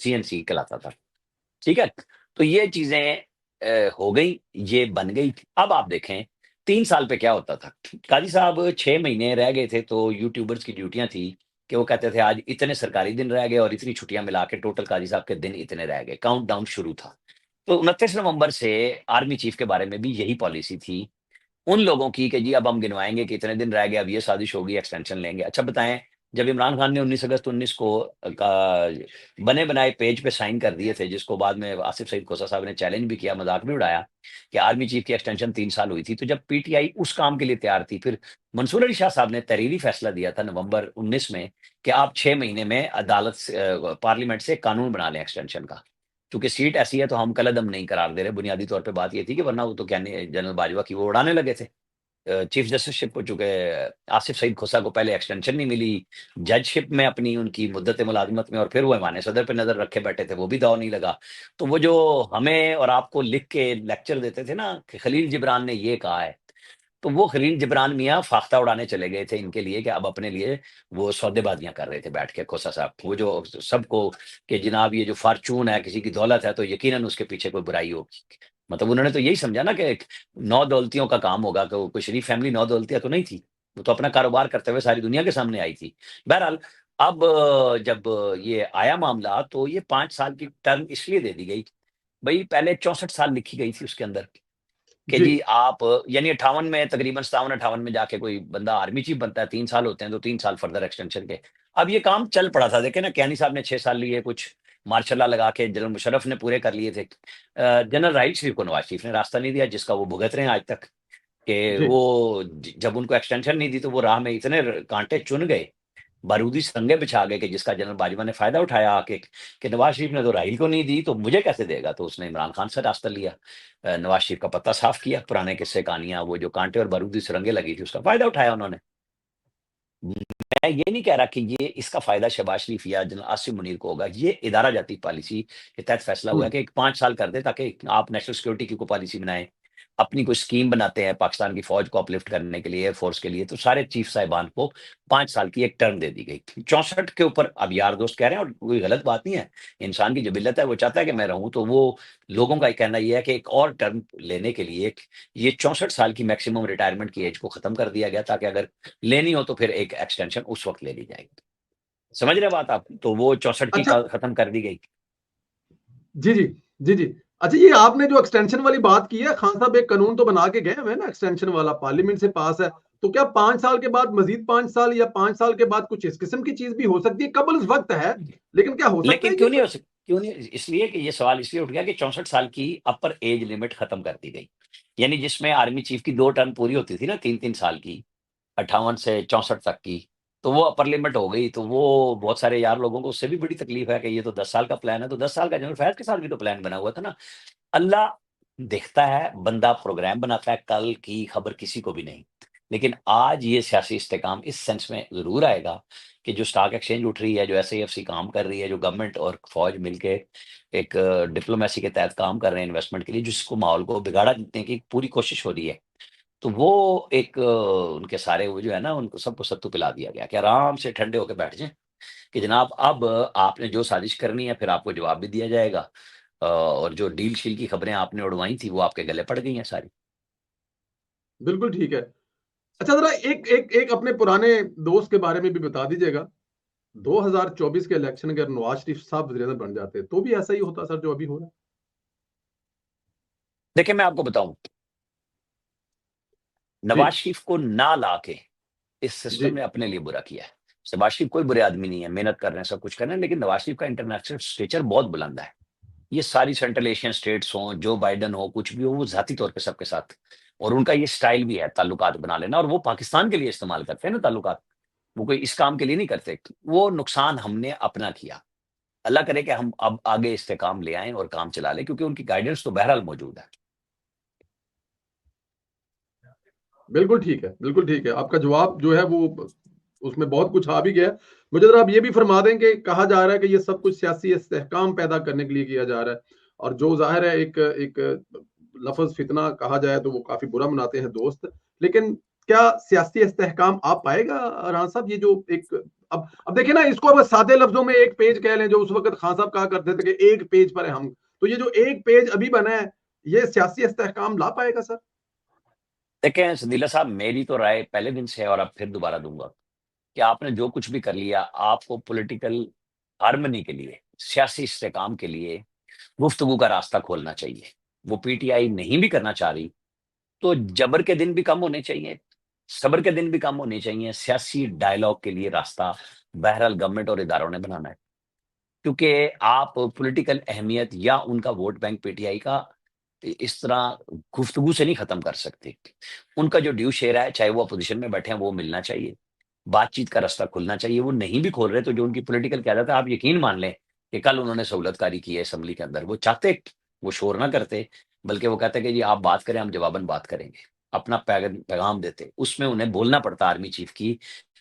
CNC कहलाता था। ठीक है? तो ये चीज़ें हो गई, ये बन गई। अब आप देखें 3 साल पे क्या होता था। काज़ी साहब 6 महीने रह गए थे तो यूट्यूबर्स की ड्यूटियाँ थी कि वो कहते थे आज इतने सरकारी दिन रह गए और इतनी छुट्टियाँ मिला के टोटल काज़ी साहब के दिन इतने रह गए, काउंटडाउन शुरू था। तो 29 नवंबर से आर्मी चीफ के बारे में भी यही पॉलिसी थी उन लोगों की कि जी अब हम गिनवाएँगे कि इतने दिन रह गए, अब ये साज़िश होगी, एक्सटेंशन लेंगे। अच्छा बताएँ, जब इमरान खान ने 19 अगस्त 19 को का बने-बनाए पेज पे साइन कर दिए थे, जिसको बाद में आसिफ सईद खोसा साहब ने चैलेंज भी किया, मज़ाक भी उड़ाया कि आर्मी चीफ की एक्सटेंशन 3 साल हुई थी। तो जब पीटीआई उस काम के लिए तैयार थी, फिर मंसूर अली शाह साहब ने तहरीरी फैसला दिया था नवंबर 19 में कि आप 6 महीने में अदालत से पार्लियामेंट से कानून बना लें एक्सटेंशन का। चूँकि सीट ऐसी है तो हम कलअदम नहीं करार दे रहे, बुनियादी तौर पे बात ये थी कि वरना वो तो कहने जनरल बाजवा की वो उड़ाने लगे थे। चीफ जस्टिसशिप को चूँकि आसिफ सईद खोसा को पहले एक्सटेंशन नहीं मिली, जजशिप में अपनी उनकी मुद्दत मुलाज़मत में और फिर वो ऐवान सदर पे नज़र रखे बैठे थे, वो भी दाँव नहीं लगा। तो वो जो हमें और आपको लिख के लेक्चर देते थे ना कि खलील जिब्रान ने ये कहा है, तो वो खलील जिब्रान मियाँ फाख्ता उड़ाने चले गए थे इनके लिए कि अब अपने लिए वो सौदेबाज़ियाँ कर रहे थे बैठ के खोसा साहब। वो जो सबको कि जनाब ये जो फ़ॉर्च्यून है, किसी की दौलत है तो यकीनन उसके पीछे कोई बुराई होगी। मतलब उन्होंने तो यही समझा ना कि नौ दौलतियों का काम होगा कि वो कोई शरीफ फैमिली नौ दौलतियाँ तो नहीं थी। वो तो अपना कारोबार करते हुए सारी दुनिया के सामने आई थी। बहरहाल अब जब ये आया मामला तो ये 5 साल की टर्म इसलिए दे दी गई, भई पहले 64 साल लिखी गई थी उसके अंदर कि जी। जी आप यानी 58 में तकरीबन 57-58 में जाके कोई बंदा आर्मी चीफ बनता है, 3 साल होते हैं तो 3 साल फर्दर एक्सटेंशन के। अब ये काम चल पड़ा था, देखें ना कैनी साहब ने 6 साल लिए, कुछ मार्शल लॉ लगा के जनरल मुशर्रफ ने पूरे कर लिए थे। जनरल राहील शरीफ को नवाज़ शरीफ ने रास्ता नहीं दिया जिसका वो भुगत रहे हैं आज तक, कि जी। वो ज जब उनको एक्सटेंशन नहीं दी तो वो राह में इतने कांटे चुन गए, बारूदी सुरंगें बिछा गए कि जिसका जनरल बाजवा ने फ़ायदा उठाया आके कि नवाज़ शरीफ ने तो राहील को नहीं दी, तो मुझे कैसे देगा? तो उसने इमरान खान से रास्ता लिया। नवाज़ शरीफ का पत्ता साफ किया, पुराने किस्से कहानियाँ, वो जो कांटे और बारूदी सुरंगें लगी थी, उसका फ़ायदा उठाया उन्होंने। मैं ये नहीं कह रहा कि ये इसका फ़ायदा शहबाज शरीफ या जनरल आसिम मुनीर को होगा। ये इदारा जाती पॉलिसी के तहत फ़ैसला हुआ हुँ। है कि 5 साल कर दें ताकि आप नेशनल सिक्योरिटी की कोई पॉलिसी बनाएँ, अपनी कोई स्कीम बनाते हैं पाकिस्तान की फ़ौज को अपलिफ्ट करने के लिए, एयर फ़ोर्स के लिए, तो सारे चीफ साहिबान को 5 साल की एक टर्म दे दी गई। 64 के ऊपर अब यार दोस्त कह रहे हैं और कोई गलत बात नहीं है। इंसान की जिबिलत है, वो चाहता है कि मैं रहूँ, तो वो लोगों का ये कहना ये है कि एक और टर्म लेने के लिए ये 64 साल की मैक्सिमम रिटायरमेंट की एज को खत्म कर दिया गया ताकि अगर लेनी हो तो फिर एक एक्सटेंशन उस वक़्त ले ली जाएगी। समझ रहे हैं बात आप? तो वो 64 की अच्छा। क खत्म कर दी गई। जी, जी। जी, जी। अच्छा, ये आपने जो एक्सटेंशन वाली बात की है, खान साहब एक कानून तो बना के गए हुए हैं ना एक्सटेंशन वाला, पार्लियामेंट से पास है। तो क्या 5 साल के बाद मज़ीद 5 साल या 5 साल के बाद कुछ इस किस्म की चीज़ भी हो सकती है? कबल वक़्त है, लेकिन क्या हो सकता लेकिन है ये फिर? क्यों नहीं इसलिए कि ये सवाल इसलिए उठ गया कि 64 साल की अपर एज लिमिट खत्म कर दी गई। यानी जिसमें आर्मी चीफ की 2 टर्म पूरी होती थी ना 3-3 साल की, 58 से 64 तक की, तो वो अपर लिमिट हो गई। तो वो बहुत सारे यार लोगों को उससे भी बड़ी तकलीफ है कि ये तो 10 साल का प्लान है, तो 10 साल का जनरल फैज़ के साथ भी तो प्लान बना हुआ था ना। अल्लाह देखता है, बंदा प्रोग्राम बनाता है, कल की खबर किसी को भी नहीं। लेकिन आज ये सियासी इस्तेहकाम इस सेंस में ज़रूर आएगा कि जो स्टॉक एक्सचेंज उठ रही है, जो एसआईएफसी काम कर रही है, जो गवर्नमेंट और फ़ौज मिलके एक डिप्लोमेसी के तहत काम कर रहे हैं इन्वेस्टमेंट के लिए, जिसको माहौल को बिगाड़ने की पूरी कोशिश हो रही है। तो वो एक उनके सारे वो जो है ना, उनको सबको सत्तू पिला दिया गया कि आराम से ठंडे होके बैठ जाएँ कि जनाब अब आपने जो साजिश करनी है, फिर आपको जवाब भी दिया जाएगा। और जो डील-शील की खबरें आपने उड़वाई थी, वो आपके गले पड़ गई हैं सारी। बिल्कुल ठीक है। अच्छा, ज़रा एक एक एक अपने पुराने दोस्त के बारे में भी बता दीजिएगा। 2024 के इलेक्शन अगर नवाज़ शरीफ साहब वज़ीर-ए-आज़म बन जाते, तो भी ऐसा ही होता सर जो अभी हो रहा है? देखिए, मैं आपको बताऊँ, जी, नवाज़ शरीफ को ना लाके इस जी। सिस्टम ने अपने लिए बुरा किया है। शहबाज शरीफ कोई बुरे आदमी नहीं है, मेहनत कर रहे हैं, सब कुछ कर रहे हैं, लेकिन नवाज़ शरीफ का इंटरनेशनल स्टेचर बहुत बुलंद है। ये सारी सेंट्रल एशियन स्टेट्स हों, जो बाइडेन हो, कुछ भी हो, वो ज़ाती तौर पे सबके साथ और उनका ये स्टाइल भी है ताल्लुकात बना लेना और वो पाकिस्तान के लिए इस्तेमाल करते हैं ना ताल्लुकात। वो कोई इस काम के लिए नहीं करते। वो नुकसान हमने अपना किया। अल्लाह करे कि हम अब आगे इस्तेकाम ले आएँ और काम चला लें क्योंकि उनकी गाइडेंस तो बहरहाल मौजूद है। बिल्कुल ठीक है, बिल्कुल ठीक है। आपका जवाब जो है वो उसमें बहुत कुछ आ भी गया है। मुझे ज़रा आप ये भी फरमा दें कि कहा जा रहा है कि ये सब कुछ सियासी इस्तेहकाम पैदा करने के लिए किया जा रहा है और जो ज़ाहिर है एक एक लफ़्ज़ फितना कहा जाए तो वो काफ़ी बुरा मनाते हैं दोस्त। लेकिन क्या सियासी इस्तेहकाम आ पाएगा राना साहब? ये जो एक अब देखिए ना, इसको अब सादे लफ्जों में एक पेज कह लें, जो उस वक्त खान साहब कहा करते थे कि एक पेज पर है हम, तो ये जो एक पेज अभी बना है, ये सियासी इस्तेहकाम ला पाएगा सर? देखें सदीला साहब, मेरी तो राय पहले दिन से है और अब फिर दोबारा दूंगा कि आपने जो कुछ भी कर लिया, आपको पॉलिटिकल हार्मनी के लिए, सियासी इस्तेकाम के लिए गुफ्तगू का रास्ता खोलना चाहिए। वो पीटीआई नहीं भी करना चाह रही, तो जबर के दिन भी कम होने चाहिए, सब्र के दिन भी कम होने चाहिए। सियासी डायलॉग के लिए रास्ता बहरहाल गवर्नमेंट और इदारों ने बनाना है। क्योंकि आप पॉलिटिकल अहमियत या उनका वोट बैंक पीटीआई का इस तरह गुफ्तगू से नहीं खत्म कर सकते। उनका जो ड्यू शेयर है, चाहे वो अपोजिशन में बैठे हैं, वो मिलना चाहिए। बातचीत का रास्ता खुलना चाहिए। वो नहीं भी खोल रहे, तो जो उनकी पॉलिटिकल क़यादत है, आप यकीन मान लें कि कल उन्होंने सहूलतकारी की है असेंबली के अंदर। वो चाहते वो शोर ना करते, बल्कि वो कहते कि जी आप बात करें, हम जवाबन बात करेंगे। अपना पैगाम देते। उसमें उन्हें बोलना पड़ता आर्मी चीफ की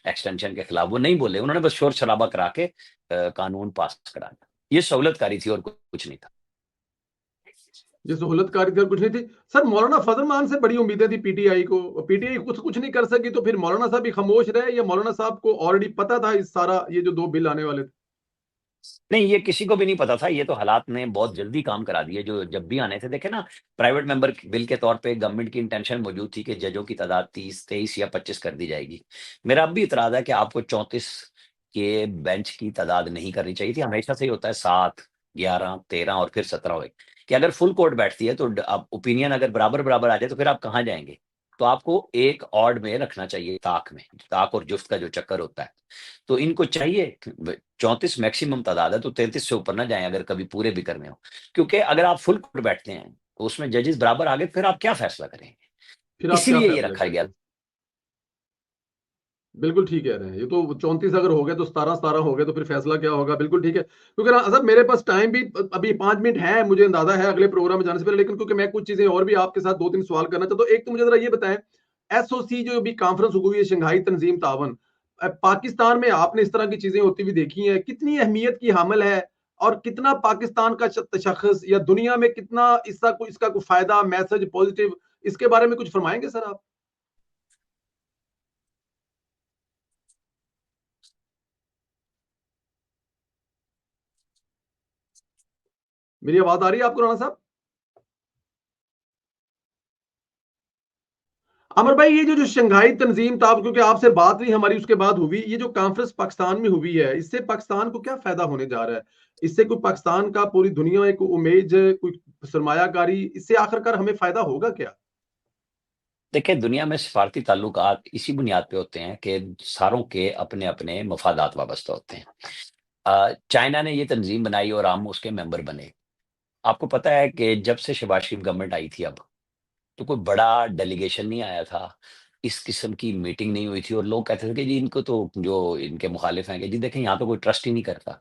एक्सटेंशन के खिलाफ। वो नहीं बोले, उन्होंने बस शोर-शराबा करा के कानून पास करा दिया। ये सहूलतकारी थी और कुछ नहीं था। ये सहूलतकारी थी और कुछ नहीं थी। सर, मौलाना फजल मान से बड़ी उम्मीदें थी पीटीआई को, पीटीआई कुछ नहीं कर सकी, तो फिर मौलाना साहब ही खामोश रहे, या मौलाना साहब को ऑलरेडी पता था इस सारा ये जो 2 बिल आने वाले थे? नहीं, ये किसी को भी नहीं पता था। ये तो हालात ने बहुत जल्दी काम करा दिए, जो जब भी आने थे। देखे ना, प्राइवेट मेंबर बिल के तौर पे गवर्नमेंट की इंटेंशन मौजूद थी कि जजों की तादाद 30, 23 या 25 कर दी जाएगी। मेरा अब भी इतराज़ है कि आपको 34 के बेंच की तादाद नहीं करनी चाहिए थी। हमेशा से ही होता है 7, 11, 13 और फिर 17 हुए, कि अगर फुल कोर्ट बैठती है तो अब ओपिनियन अगर बराबर-बराबर आ जाए, तो फिर आप कहाँ जाएँगे? तो आपको एक ऑड में रखना चाहिए, ताक में। ताक और जुफ्त का जो चक्कर होता है। तो इनको चाहिए 34 मैक्सिमम तादाद है, तो 33 से ऊपर ना जाएँ अगर कभी पूरे भी करने हो। क्योंकि अगर आप फुल कोर्ट बैठते हैं, तो उसमें जजेस बराबर आ गए, फिर आप क्या फैसला करेंगे? फिर आप क्या इसीलिए ये फैसला रखा गया। करेंगे? बिल्कुल ठीक कह रहे हैं। ये तो 34 अगर हो गए तो 17-17 हो गए, तो फिर फैसला क्या होगा? बिल्कुल ठीक है। क्योंकि ना सर, मेरे पास टाइम भी अभी 5 मिनट है, मुझे अंदाज़ा है अगले प्रोग्राम में जाने से पहले, लेकिन क्योंकि मैं कुछ चीज़ें और भी आपके साथ 2-3 सवाल करना चाहता हूँ। एक तो मुझे ज़रा ये बताएँ, एसओसी जो अभी कॉन्फ्रेंस हुई है, शंघाई तंजीम तावन, पाकिस्तान में आपने इस तरह की चीज़ें होती हुई देखी हैं, कितनी अहमियत की हामिल है, और कितना पाकिस्तान का तशख़्ख़ुस या दुनिया में कितना इसका कोई फ़ायदा, मैसेज पॉज़िटिव, इसके बारे में कुछ फ़रमाएँगे सर आप? मेरी आवाज़ आ रही है आपको राणा साहब? अमर भाई, ये जो शंघाई तंजीम ताब, क्योंकि आपसे बात नहीं हमारी उसके बाद हुई, ये जो कॉन्फ्रेंस पाकिस्तान में हुई है, इससे पाकिस्तान को क्या फायदा होने जा रहा है? इससे कोई पाकिस्तान का पूरी दुनिया में कोई उम्मीद, कोई सरमायाकारी, इससे आखिरकार हमें फायदा होगा क्या? देखिए, दुनिया में सिफ़ारती ताल्लुकात इसी बुनियाद पे होते हैं कि सारों के अपने-अपने मफ़ादात वाबस्ता होते हैं। चाइना ने ये तंज़ीम बनाई और हम उसके मेंबर बने। आपको पता है कि जब से शहबाज शरीफ गवर्नमेंट आई थी अब, तो कोई बड़ा डेलीगेशन नहीं आया था। इस किस्म की मीटिंग नहीं हुई थी और लोग कहते थे कि जी इनको तो जो इनके मुखालिफ हैं कि जी देखें यहाँ तो कोई ट्रस्ट ही नहीं करता।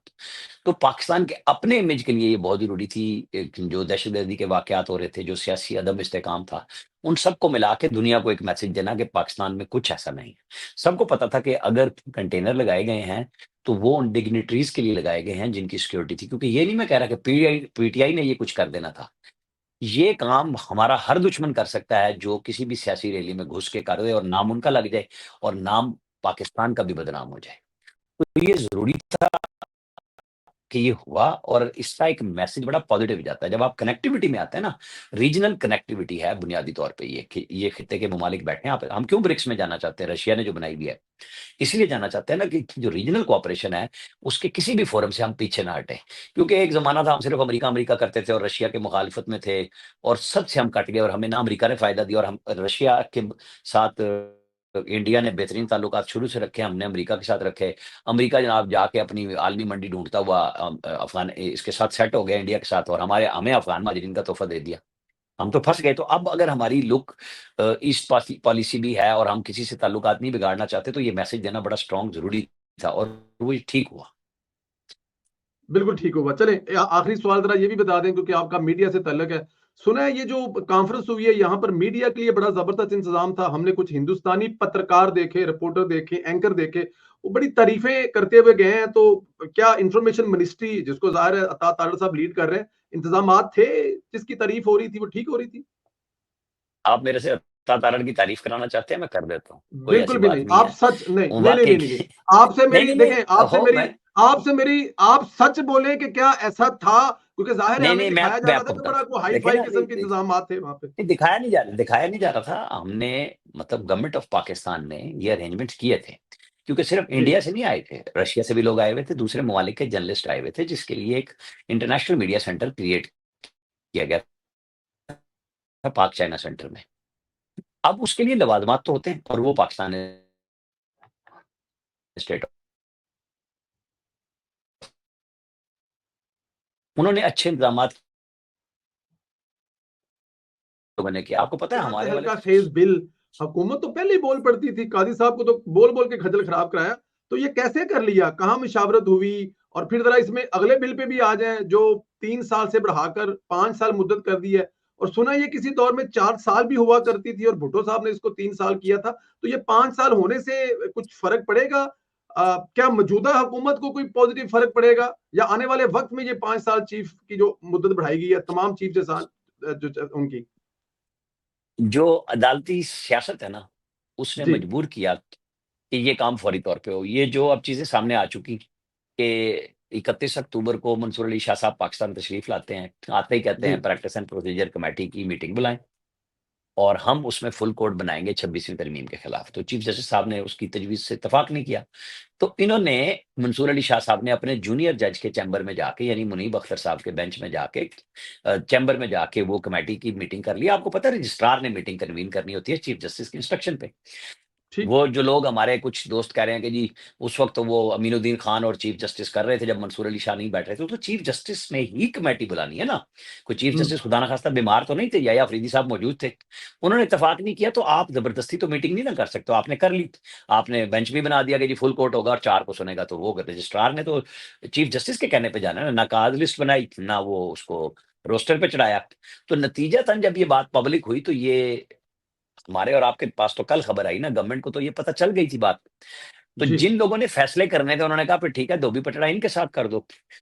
तो पाकिस्तान के अपने इमेज के लिए ये बहुत ज़रूरी थी। एक जो दहशतगर्दी के वाक़यात हो रहे थे, जो सियासी अदम इस्तेकाम था, उन सबको मिला के दुनिया को एक मैसेज देना कि पाकिस्तान में कुछ ऐसा नहीं है। सबको पता था कि अगर कंटेनर लगाए गए हैं, तो वो उन डिग्निटरीज़ के लिए लगाए गए हैं जिनकी सिक्योरिटी थी। क्योंकि ये नहीं मैं कह रहा कि पीटीआई ने ये कुछ कर देना था। ये काम हमारा हर दुश्मन कर सकता है, जो किसी भी सियासी रैली में घुस के कर दे और नाम उनका लग जाए और नाम पाकिस्तान का भी बदनाम हो जाए। तो ये ज़रूरी था कि ये हुआ और इसका एक मैसेज बड़ा पॉजिटिव जाता है। जब आप कनेक्टिविटी में आते हैं ना, रीजनल कनेक्टिविटी है बुनियादी तौर पे ये खित्ते के ममालिक बैठे हैं। आप हम क्यों ब्रिक्स में जाना चाहते हैं? रशिया ने जो बनाई हुई है, इसलिए जाना चाहते हैं ना कि जो रीजनल कोऑपरेशन है, उसके किसी भी फोरम से हम पीछे ना हटें। क्योंकि एक ज़माना था हम सिर्फ़ अमेरिका करते थे और रशिया के मुखालिफत में थे और सबसे हम कट गए और हमें ना अमेरिका ने फ़ायदा दिया और हम रशिया के साथ इंडिया ने बेहतरीन ताल्लुकात शुरू से रखे, हमने अमेरिका के साथ रखे। अमेरिका जनाब जाके अपनी आलमी मंडी ढूँढता हुआ अफ़गान इसके साथ सेट हो गया इंडिया के साथ और हमें अफ़गान महाजिरीन का तोहफ़ा दे दिया। हम तो फँस गए। तो अब अगर हमारी लुक ईस्ट पॉलिसी भी है और हम किसी से ताल्लुकात नहीं बिगाड़ना चाहते, तो ये मैसेज देना बड़ा स्ट्रॉन्ग ज़रूरी था और वो ठीक हुआ। बिल्कुल ठीक होगा। चलें, आखिरी सवाल ज़रा ये भी बता दें, क्योंकि आपका मीडिया से ताल्लुक है। सुना है ये जो कॉन्फ्रेंस हुई है, यहाँ पर मीडिया के लिए बड़ा ज़बरदस्त इंतज़ाम था। हमने कुछ हिंदुस्तानी पत्रकार देखे, रिपोर्टर देखे, एंकर देखे, वो बड़ी तारीफ़ें करते हुए गए हैं। तो क्या इन्फॉर्मेशन मिनिस्ट्री, जिसको ज़ाहिर है अता तारड़ साहब लीड कर रहे हैं, इंतज़ामात थे जिसकी तारीफ़ हो रही थी, वो ठीक हो रही थी? आप मेरे से तारण की तारीफ कराना चाहते हैं, मैं कर देता हूँ, कोई बिल्कुल ऐसी भी बात नहीं। नहीं आप है। सच नहीं, नहीं, नहीं, वाक़ई नहीं, नहीं, नहीं। की आपसे नहीं, मेरी नहीं, नहीं, देखें, आपसे हो मेरी मैं आपसे मेरी आप सच बोले कि क्या ऐसा था? क्योंकि ज़ाहिर है नहीं, हमें नहीं, दिखाया जा मैं रहा था आपको कि बताता बड़ा हूँ। को देखिए हाई-फाई ना, किस्म के इंतज़ामात थे वहाँ पे। नहीं दिखाया नहीं जा रहा था। हमने मतलब गवर्नमेंट ऑफ पाकिस्तान ने ये अरेंजमेंट्स किए थे। क्योंकि सिर्फ़ जी, इंडिया से नहीं आए थे, रशिया से भी लोग आए हुए थे, दूसरे ममालिक के जर्नलिस्ट आए हुए थे, जिसके लिए एक इंटरनेशनल मीडिया सेंटर क्रिएट किया गया था पाक चाइना सेंटर में। अब उसके लिए लवाज़मात तो होते हैं और वो पाकिस्तान स्टेट उन्होंने अच्छे इंतज़ामात लोगों ने किया। आपको पता है यहाँ से हमारे वाले हल्का खेज बिल, हुकूमत तो पहले ही बोल पड़ती थी, कादी साहब को तो बोल-बोल के खज्जल खराब कराया। तो ये कैसे कर लिया? कहाँ मुशावरत हुई? और फिर ज़रा इसमें अगले बिल पे भी आ जाएँ, जो 3 साल से बढ़ाकर 5 साल मुद्दत कर दी है। और सुना ये किसी दौर में 4 साल भी हुआ करती थी और भुट्टो साहब ने इसको 3 साल किया था। तो ये 5 साल होने से कुछ फ़र्क पड़ेगा? क्या मौजूदा हुकूमत को कोई पॉज़िटिव फ़र्क पड़ेगा? या आने वाले वक़्त में ये 5 साल चीफ़ की जो मुद्दत बढ़ाई गई है, तमाम चीफ़ के साथ जो उनकी? जो अदालती सियासत है ना, उसने जी। मजबूर किया कि ये काम फौरी तौर पे हो। ये जो अब चीज़ें सामने आ चुकी कि 31 अक्टूबर को मंसूर अली शाह साहब पाकिस्तान तशरीफ़ लाते हैं। आते ही कहते जी, हैं प्रैक्टिस एंड प्रोसीजर कमेटी की मीटिंग बुलाएँ और हम उसमें फुल कोर्ट बनाएँगे 26वीं तरमीम के खिलाफ। तो चीफ जस्टिस साहब ने उसकी तजवीज़ से इत्तेफ़ाक नहीं किया। तो इन्होंने मंसूर अली शाह साहब ने अपने जूनियर जज के चैम्बर में जाके यानी मुनीब अख्तर साहब के बेंच में जाके चैम्बर में जाके वो कमेटी की मीटिंग कर ली। आपको पता है रजिस्ट्रार ने मीटिंग कन्वीन करनी होती है चीफ जस्टिस की इंस्ट्रक्शन पे। ठीक। वो जो लोग हमारे कुछ दोस्त कह रहे हैं कि जी उस वक़्त तो वो अमीनुद्दीन खान और चीफ जस्टिस कर रहे थे जब मंसूर अली शाह नहीं बैठ रहे थे, तो चीफ जस्टिस ने ही कमेटी बुलानी है ना। कोई चीफ हुँ, जस्टिस खुदा ना खास्ता बीमार तो नहीं थे, या अफरीदी साहब मौजूद थे। उन्होंने इत्तेफ़ाक नहीं किया तो आप ज़बरदस्ती तो मीटिंग नहीं ना कर सकते हो, आपने कर ली। आपने बेंच भी बना दिया कि जी फुल कोर्ट होगा और 4 को सुनेगा, तो वो रजिस्ट्रार ने तो चीफ जस्टिस के कहने पे जाना है ना, काज़ लिस्ट बनाई, ना वो उसको रोस्टर पे चढ़ाया। तो नतीजतन जब ये बात पब्लिक हुई तो ये हमारे और आपके पास तो कल खबर आई ना, गवर्नमेंट को तो ये पता चल गई थी बात। तो जी, जिन लोगों ने फैसले करने थे उन्होंने कहा फिर ठीक है धोबी पटड़ा इनके साथ कर दो।